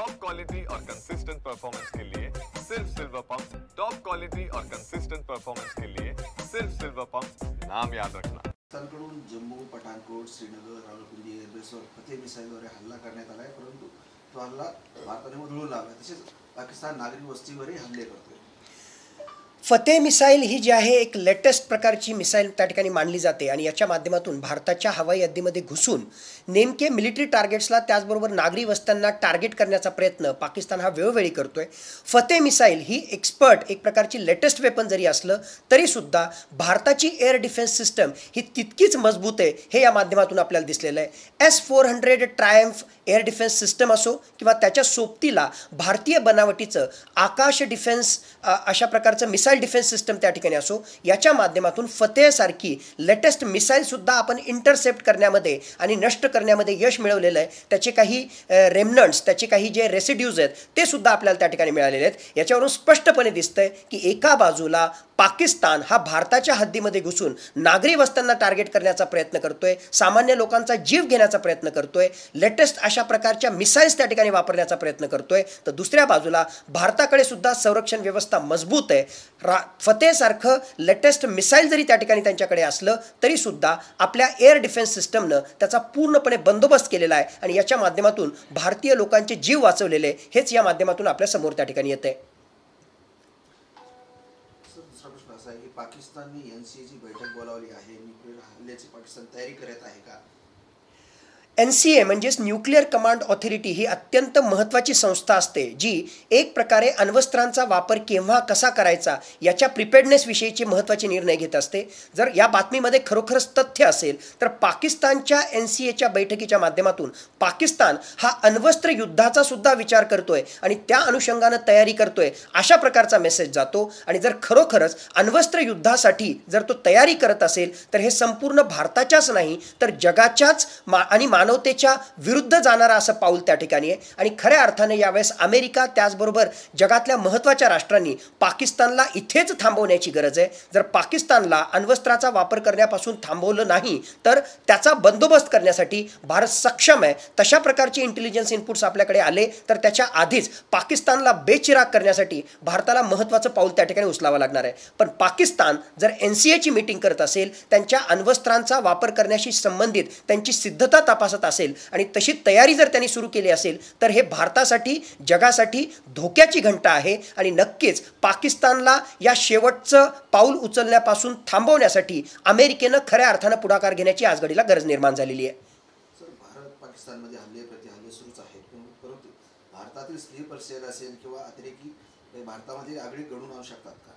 Top quality और consistent performance के लिए सिर्फ सिल्वर पंप। टॉप क्वालिटी और कंसिस्टेंट परफॉर्मेंस के लिए सिर्फ सिल्वर पंप, नाम याद रखना। पाकिस्तानकडून जम्मू, पठाणकोट, श्रीनगर, रावलपिंडी एअरबेसवर फतेह मिसाईलद्वारे हल्ला करण्यात आला आहे, परंतु तो हल्ला भारताने उधळून लावला। तसेच पाकिस्तान नागरी वस्तीवरही हल्ले करतोय। फतेह मिसाईल ही जी आहे एक लेटेस्ट प्रकारची मिसाईल त्या ठिकाणी मानली जाते आणि याच्या माध्यमातून भारताच्या हवाई हद्दीमध्ये घुसून नेमके मिलिटरी टार्गेट्सला त्याचबरोबर नागरी वस्त्यांना टार्गेट करण्याचा प्रयत्न पाकिस्तान हा वेळोवेळी करतोय। फतेह मिसाईल ही एक्सपर्ट एक प्रकारची लेटेस्ट वेपन जरी असलं तरीसुद्धा भारताची एअर डिफेन्स सिस्टम ही तितकीच मजबूत आहे हे या माध्यमातून आपल्याला दिसलेलं आहे। S-400 Triumph air defence system असो किंवा त्याच्या सोबतीला भारतीय बनावटीचं आकाश डिफेन्स अशा प्रकारचं मिसाईल डिफेन्स सिस्टम त्या ठिकाणी असो, याच्या माध्यमातून फतेहसारखी लेटेस्ट मिसाईलसुद्धा आपण इंटरसेप्ट करण्यामध्ये आणि नष्ट करण्यामध्ये यश मिळवलेलं आहे। त्याचे काही रेमनंट्स, त्याचे काही जे रेसिड्यूज आहेत ते सुद्धा आपल्याला त्या ठिकाणी मिळालेले आहेत। याच्यावरून स्पष्टपणे दिसतंय की एका बाजूला पाकिस्तान हा भारताच्या हद्दीमध्ये घुसून नागरी वस्त्यांना टार्गेट करण्याचा प्रयत्न करतोय, सामान्य लोकांचा जीव घेण्याचा प्रयत्न करतोय, लेटेस्ट अशा प्रकारच्या मिसाईल्स त्या ठिकाणी वापरण्याचा प्रयत्न करतोय, तर दुसऱ्या बाजूला भारताकडे सुद्धा संरक्षण व्यवस्था मजबूत आहे। फतेहसारखं लेटेस्ट मिसाईल जरी त्या ठिकाणी त्यांच्याकडे असलं तरी सुद्धा आपल्या एअर डिफेन्स सिस्टमनं त्याचा पूर्णपणे बंदोबस्त केलेला आहे आणि याच्या माध्यमातून भारतीय लोकांचे जीव वाचवलेले हेच या माध्यमातून आपल्या समोर त्या ठिकाणी येते। दुसरा प्रश्न असा आहे की पाकिस्तानने NCAची बैठक बोलावली आहे, न्यूक्लिअर हल्ल्याची पाकिस्तान तयारी करत आहे का? NCA म्हणजेच न्यूक्लिअर कमांड ऑथॉरिटी ही अत्यंत महत्त्वाची संस्था असते जी एक प्रकारे अण्वस्त्रांचा वापर केव्हा कसा करायचा याच्या प्रिपेअर्डनेसविषयीचे महत्त्वाचे निर्णय घेत असते। जर या बातमीमध्ये खरोखरच तथ्य असेल तर पाकिस्तानच्या NCAच्या बैठकीच्या माध्यमातून पाकिस्तान हा अण्वस्त्र युद्धाचा सुद्धा विचार करतोय आणि त्या अनुषंगानं तयारी करतोय अशा प्रकारचा मेसेज जातो। आणि जर खरोखरच अण्वस्त्र युद्धासाठी जर तो तयारी करत असेल तर हे संपूर्ण भारताच्याच नाही तर जगाच्याच आणि मानवतेच्या विरुद्ध जाणारा असं पाऊल त्या ठिकाणी आहे। आणि खऱ्या अर्थाने यावेळेस अमेरिका त्याचबरोबर जगातल्या महत्त्वाच्या राष्ट्रांनी पाकिस्तानला इथेच थांबवण्याची गरज आहे। जर पाकिस्तानला अण्वस्त्राचा वापर करण्यापासून थांबवलं नाही तर त्याचा बंदोबस्त करण्यासाठी भारत सक्षम आहे। तशा प्रकारचे इंटेलिजन्स इनपुट्स आपल्याकडे आले तर त्याच्या आधीच पाकिस्तानला बेचिराग करण्यासाठी भारताला महत्त्वाचं पाऊल त्या ठिकाणी उचलावं लागणार आहे। पण पाकिस्तान जर NCAची मीटिंग करत असेल, त्यांच्या अण्वस्त्रांचा वापर करण्याशी संबंधित त्यांची सिद्धता तपासत असेल आणि तशी तयारी जर त्यांनी सुरू केली असेल तर हे भारतासाठी जगासाठी धोक्याची घंटा आहे आणि नक्कीच पाकिस्तानला या शेवटचं पाऊल उचलण्यापासून थांबवण्यासाठी अमेरिकेनं खऱ्या अर्थानं पुढाकार घेण्याची आजघडीला गरज निर्माण झालेली आहे। सर, भारत पाकिस्तानमध्ये हल्ले प्रतिहल्ले सुरूच आहेत, परंतु भारतातील स्लीपर सेल असेल किंवा अतिरेकी भारतामध्ये आगळी घडून आणू शकतात का?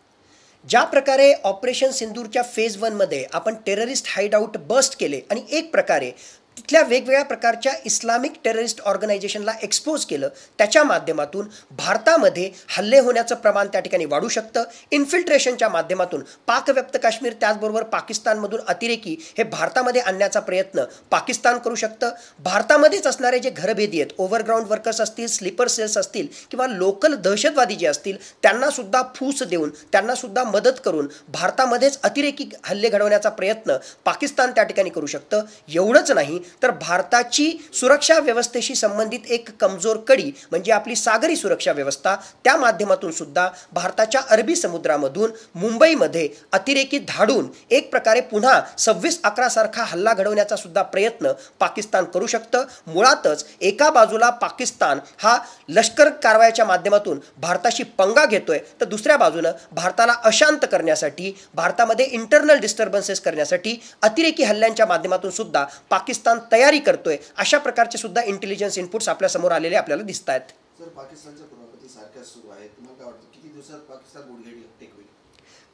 ज्या प्रकारे ऑपरेशन सिंदूरच्या फेज 1 मध्ये आपण टेररिस्ट हाईडआउट बस्ट केले आणि एक प्रकारे तिथल्या वेगवेगळ्या प्रकारच्या इस्लामिक टेररिस्ट ऑर्गनायझेशनला एक्सपोज केलं, त्याच्या माध्यमातून भारतामध्ये हल्ले होण्याचं प्रमाण त्या ठिकाणी वाढू शकतं। इन्फिल्ट्रेशनच्या माध्यमातून पाकव्याप्त काश्मीर त्याचबरोबर पाकिस्तानमधून अतिरेकी हे भारतामध्ये आणण्याचा प्रयत्न पाकिस्तान करू शकतं। भारतामध्येच असणारे जे घरभेदी आहेत, ओव्हरग्राऊंड वर्कर्स असतील, स्लीपर सेल्स असतील किंवा लोकल दहशतवादी जे असतील त्यांनासुद्धा फूस देऊन त्यांनासुद्धा मदत करून भारतामध्येच अतिरेकी हल्ले घडवण्याचा प्रयत्न पाकिस्तान त्या ठिकाणी करू शकतं। एवढंच नाही तर भारताची सुरक्षा व्यवस्थेशी संबंधित एक कमजोर कडी म्हणजे आपली सागरी सुरक्षा व्यवस्था, त्या माध्यमातून सुद्धा भारताच्या अरबी समुद्रामधून मुंबईमध्ये अतिरेकी धाडून एक प्रकारे पुन्हा 26/11 सारखा हल्ला घडवण्याचा सुद्धा प्रयत्न पाकिस्तान करू शकतं। मुळातच एका बाजूला पाकिस्तान हा लष्कर कारवायाच्या माध्यमातून भारताशी पंगा घेतोय तर दुसऱ्या बाजूनं भारताला अशांत करण्यासाठी, भारतामध्ये इंटरनल डिस्टर्बन्सेस करण्यासाठी अतिरेकी हल्ल्यांच्या माध्यमातून सुद्धा पाकिस्तान तयारी करतोय अशा प्रकारचे सुद्धा इंटेलिजन्स इनपुट्स आपल्या समोर आलेले आपल्याला दिसत आहेत। सर, पाकिस्तानच्या कुरापती सारख्या सुरू आहेत, तुम्हाला काय वाटतं किती दिवसात पाकिस्तान गुडघेडी टेकवेल?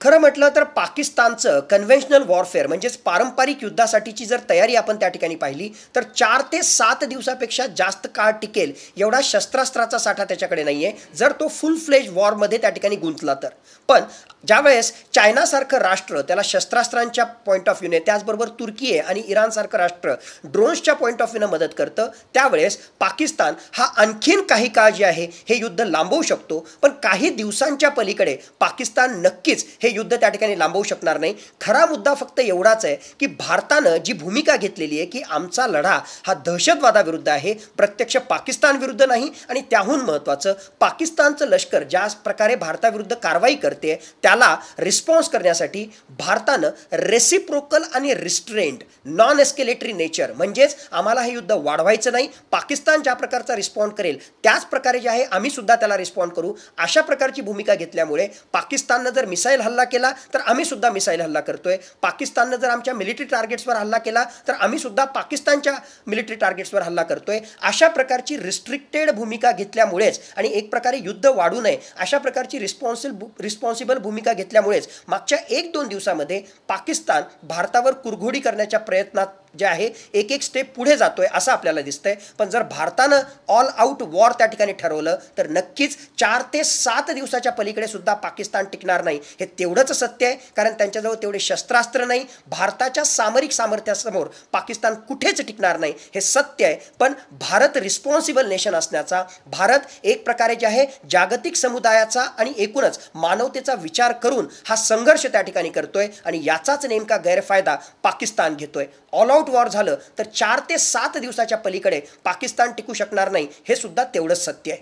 खरं म्हटलं तर पाकिस्तानचं कन्व्हेन्शनल वॉरफेअर म्हणजेच पारंपरिक युद्धासाठीची जर तयारी आपण त्या ठिकाणी पाहिली तर 4 ते 7 दिवसापेक्षा जास्त काळ टिकेल एवढा शस्त्रास्त्राचा साठा त्याच्याकडे नाही आहे जर तो फुल फ्लेज वॉरमध्ये त्या ठिकाणी गुंतला तर। पण ज्यावेळेस चायनासारखं राष्ट्र त्याला शस्त्रास्त्रांच्या पॉईंट ऑफ व्ह्यूने, त्याचबरोबर तुर्की आहे आणि इराणसारखं राष्ट्र ड्रोन्सच्या पॉईंट ऑफ व्ह्यूने मदत करतं, त्यावेळेस पाकिस्तान हा आणखीन काही काळ जे आहे हे युद्ध लांबवू शकतो। पण काही दिवसांच्या पलीकडे पाकिस्तान नक्कीच हे युद्ध त्या ठिकाणी लांबवू शकणार नाही. खरा मुद्दा फक्त एवढाच आहे की भारतानं जी भूमिका घेतलेली आहे की आमचा लढा हा दहशतवादाविरुद्ध आहे, प्रत्यक्ष पाकिस्तान विरुद्ध नाही. आणि त्याहून महत्त्वाचं, पाकिस्तानचं लष्कर ज्या प्रकारे भारताविरुद्ध कारवाई करते त्याला रिस्पॉन्स करण्यासाठी भारतानं रेसिप्रोकल आणि रिस्ट्रेंट नॉन एस्केलेटरी नेचर, म्हणजेच आम्हाला हे युद्ध वाढवायचं नाही, पाकिस्तान ज्या प्रकारचा रिस्पॉन्ड करेल त्याच प्रकारे जे आहे आम्ही सुद्धा त्याला रिस्पॉन्ड करू, अशा प्रकारची भूमिका घेतल्यामुळे पाकिस्ताननं जर मिसाईल हल्ला केला तर आम्ही सुद्धा मिसाईल हल्ला करतोय, पाकिस्ताननं जर आमच्या मिलिटरी टार्गेट्सवर हल्ला केला तर आम्ही सुद्धा पाकिस्तानच्या मिलिटरी टार्गेट्सवर हल्ला करतोय, अशा प्रकारची रिस्ट्रिक्टेड भूमिका घेतल्यामुळेच आणि एक प्रकारे युद्ध वाढू नये अशा प्रकारची रिस्पॉन्सिबल भूमिका घेतल्यामुळेच मागच्या 1-2 दिवसामध्ये पाकिस्तान भारतावर कुरघोडी करण्याच्या प्रयत्नात जे आहे एक एक स्टेप पुढे जातोय असं आपल्याला दिसतंय. पण जर भारतानं ऑल आउट वॉर त्या ठिकाणी ठरवलं तर नक्कीच 4 ते 7 दिवसाच्या पलीकडे सुद्धा पाकिस्तान टिकणार नाही. हे तेवढंच सत्य आहे, कारण त्यांच्याजवळ तेवढे शस्त्रास्त्र नाही. भारताच्या सामरिक सामर्थ्यासमोर पाकिस्तान कुठेच टिकणार नाही, हे सत्य आहे. पण भारत रिस्पॉन्सिबल नेशन असण्याचा, भारत एक प्रकारे जे आहे जागतिक समुदायाचा आणि एकूणच मानवतेचा विचार करून हा संघर्ष त्या ठिकाणी करतोय आणि याचाच नेमका गैरफायदा पाकिस्तान घेतोय. ऑल आउट वॉर झालं तर 4 ते 7 दिवसाच्या पलीकडे पाकिस्तान टिकू शकणार नाही, हे सुद्धा तेवढंच सत्य आहे.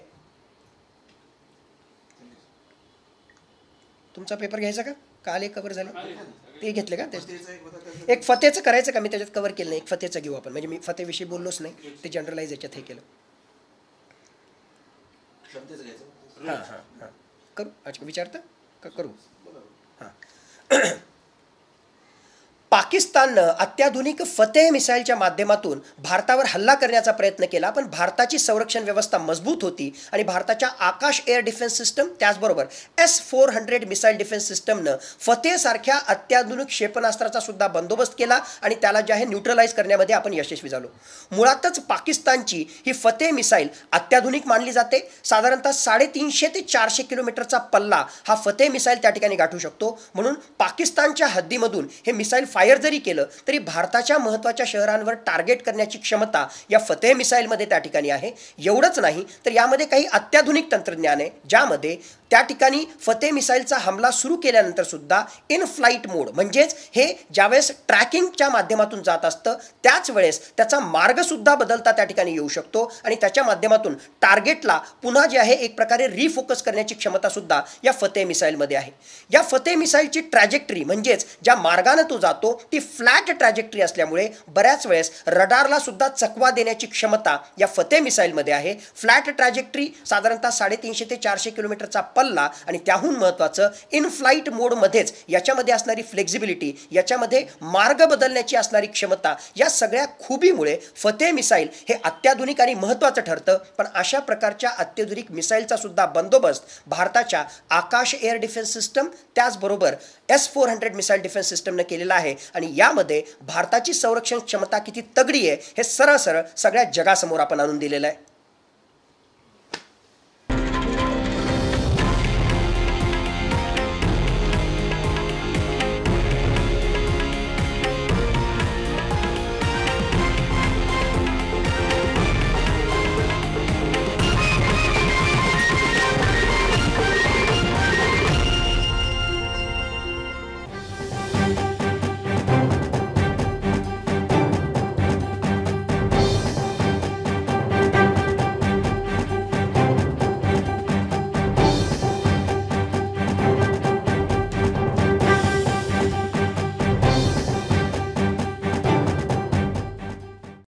तुमचा पेपर घ्यायचा का? काल एक कव्हर झालं ते घेतले का? एक फतेचं करायचं का? मी त्याच्यात कव्हर केलं नाही. एक फतेचं घेऊ आपण, म्हणजे मी फतेविषयी बोललोच नाही, ते जनरलाइज याच्यात हे केलं. हां हां हां करू. अच्छा विचारता का? करू. हां पाकिस्ताननं अत्याधुनिक फतेह मिसाईलच्या माध्यमातून भारतावर हल्ला करण्याचा प्रयत्न केला, पण भारताची संरक्षण व्यवस्था मजबूत होती आणि भारताच्या आकाश एअर डिफेन्स सिस्टम त्याचबरोबर S-400 मिसाईल डिफेन्स सिस्टमनं फतेहसारख्या अत्याधुनिक क्षेपणास्त्राचा सुद्धा बंदोबस्त केला आणि त्याला जे आहे न्यूट्रलाइज करण्यामध्ये आपण यशस्वी झालो. मुळातच पाकिस्तानची ही फतेह मिसाईल अत्याधुनिक मानली जाते. साधारणतः 350 ते 400 किलोमीटरचा पल्ला हा फतेह मिसाईल त्या ठिकाणी गाठू शकतो. म्हणून पाकिस्तानच्या हद्दीमधून हे मिसाईल फायर जरी केलं तरी भारताच्या महत्त्वाच्या शहरांवर टार्गेट करण्याची क्षमता या फतेह मिसाईलमध्ये त्या ठिकाणी आहे. एवढंच नाही तर यामध्ये काही अत्याधुनिक तंत्रज्ञान आहे, ज्यामध्ये त्या ठिकाणी फतेह मिसाईलचा हमला सुरू केल्यानंतर सुद्धा इन फ्लाईट मोड, म्हणजेच हे ज्यावेळेस ट्रॅकिंगच्या माध्यमातून जात असतं त्याच वेळेस त्याचा मार्गसुद्धा बदलता त्या ठिकाणी येऊ शकतो आणि त्याच्या माध्यमातून टार्गेटला पुन्हा जे आहे एक प्रकारे रिफोकस करण्याची क्षमतासुद्धा या फतेह मिसाईलमध्ये आहे. या फतेह मिसाईलची ट्रॅजेक्टरी, म्हणजेच ज्या मार्गाने तो जातो ती फ्लॅट ट्रॅजेक्टरी असल्यामुळे बऱ्याच वेळेस रडारला सुद्धा चकवा देण्याची क्षमता या फतेह मिसाईलमध्ये आहे. फ्लॅट ट्रॅजेक्टरी साधारणतः 350 ते 400 किलोमीटरचा पल्ला आणि त्याहून महत्त्वाचं इन फ्लाईट मोडमध्येच याच्यामध्ये असणारी फ्लेक्झिबिलिटी, याच्यामध्ये मार्ग बदलण्याची असणारी क्षमता, या सगळ्या खुबीमुळे फतेह मिसाईल हे अत्याधुनिक आणि महत्त्वाचं ठरतं. पण अशा प्रकारच्या अत्याधुनिक मिसाईलचा सुद्धा बंदोबस्त भारताच्या आकाश एअर डिफेन्स सिस्टम त्याचबरोबर S-400 मिसाईल डिफेन्स सिस्टमनं केलेला आहे आणि यामध्ये भारताची संरक्षण क्षमता किती तगडी आहे हे सरळ सरळ सगळ्या जगासमोर आपण आणून दिलेलं आहे.